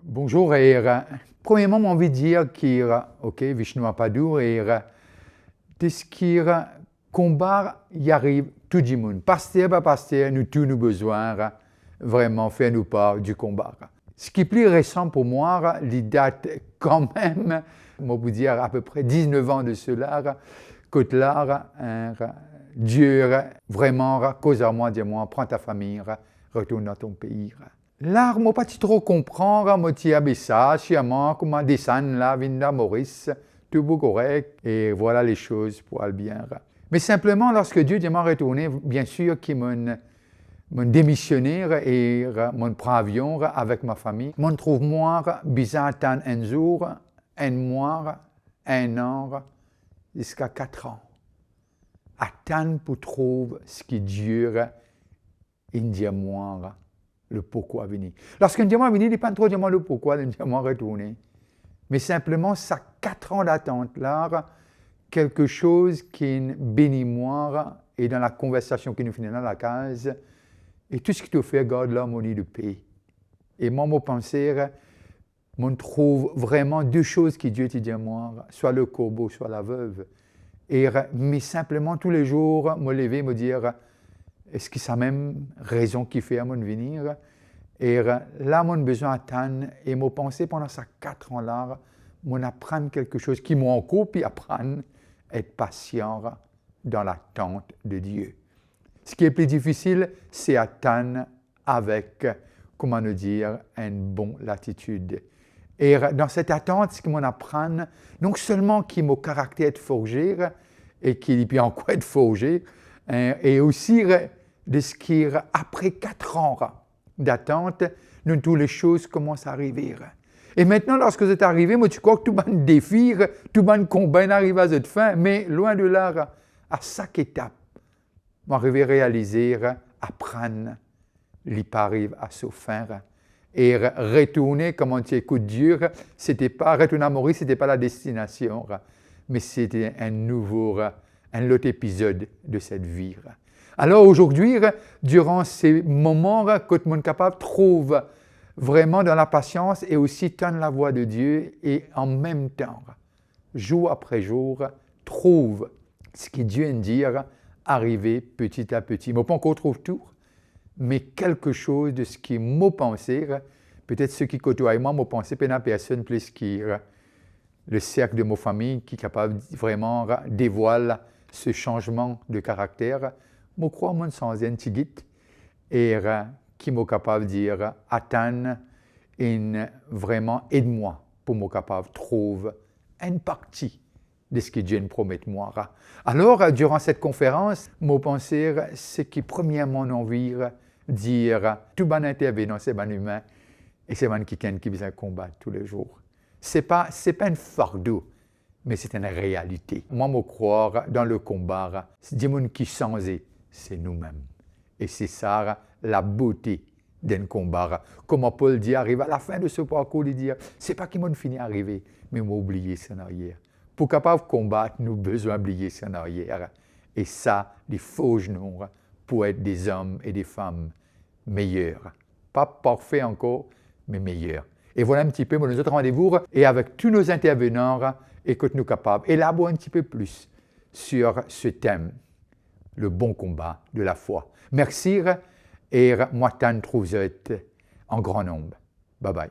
Bonjour, premièrement, j'ai envie de dire que, ok, Vishnu Apadu, de ce qui combat y arrive tout le monde. Pasteur par pasteur, nous tous nos besoins, vraiment, faire nous part du combat. Ce qui est plus récent pour moi, il date quand même, on peut dire à peu près 19 ans de cela, que là, Dieu vraiment cause à moi, dis-moi, prends ta famille, retourne dans ton pays. Là, je ne pas trop comprendre, je dis ça, chiamant, comment descendre là, Vinda Maurice, tout beau correct, et voilà les choses pour aller bien. Mais simplement, lorsque Dieu m'a retourné, bien sûr qu'il m'a démissionné et m'a pris avion avec ma famille. Je trouve moi bizarre un jour, un mois, un an, jusqu'à 4 ans. Attendre pour trouver ce que Dieu dit moi. Le pourquoi venir. Lorsqu'un diamant venu, il n'est pas trop diamant le pourquoi, le diamant retourné. Mais simplement, ça 4 ans d'attente là, quelque chose qui bénit moi, et dans la conversation qui nous finit dans la case, et tout ce qui te fait, garde l'harmonie de paix. Et moi, mon pensée, on trouve vraiment deux choses qui Dieu te dit à moi, soit le corbeau, soit la veuve. Mais simplement, tous les jours, me lever, me dire, est-ce que c'est la même raison qui fait à mon venir? Et là, mon besoin d'attendre et mon pensée pendant ces 4 ans-là, mon apprendre quelque chose qui m'a encore, puis apprendre à être patient dans l'attente de Dieu. Ce qui est plus difficile, c'est attendre avec, comment nous dire, une bonne latitude. Et dans cette attente, ce qui m'en apprend, non seulement qui mon caractère est forgé, et qui peut encore être forgé, et aussi de ce qui, après 4 ans d'attente, nous, toutes les choses commencent à arriver. Et maintenant, lorsque vous êtes arrivé, moi, tu crois que tout le monde défi, tout le monde combat arrive à cette fin, mais loin de là, à chaque étape, m'arriver à réaliser, apprendre, l'y arrive à sa fin. Et retourner, comme on dit, écoute Dieu, c'était pas, retourner à Maurice, c'était pas la destination, mais c'était un autre épisode de cette vie. Alors aujourd'hui, durant ces moments que tout le monde capable trouve vraiment dans la patience et aussi tendre la voix de Dieu et en même temps, jour après jour, trouve ce que Dieu aime dire, arriver petit à petit. Mais pas encore trouve tout, mais quelque chose de ce qui m'a pensé, peut-être ceux qui côtoient moi, m'ont pensé pas une personne plus qui le cercle de ma famille qui est capable vraiment dévoiler ce changement de caractère. Je crois que sans un petit guide et qui m'a capable de dire attends vraiment aide-moi pour me capable de trouver une partie de ce que Dieu me promet moi. Alors durant cette conférence, mon pensée c'est que premièrement envie dire tout bon intervenant c'est bon humain et c'est bon quelqu'un qui vient combattre tous les jours. C'est pas un fardeau, mais c'est une réalité. Moi, je crois dans le combat, c'est des gens qui changent, c'est nous-mêmes. Et c'est ça la beauté d'un combat. Comme Paul dit, arrive à la fin de ce parcours, il dit, c'est pas qu'ils m'ont fini d'arriver, mais m'ont oublié son arrière. Pour capable combattre, nous avons besoin d'oublier son arrière. Et ça, il forge nous pour être des hommes et des femmes meilleurs. Pas parfaits encore, mais meilleurs. Et voilà un petit peu nos autres rendez-vous et avec tous nos intervenants, écoute-nous capables élaborer un petit peu plus sur ce thème, le bon combat de la foi. Merci et moi, t'en trouve en grand nombre. Bye bye.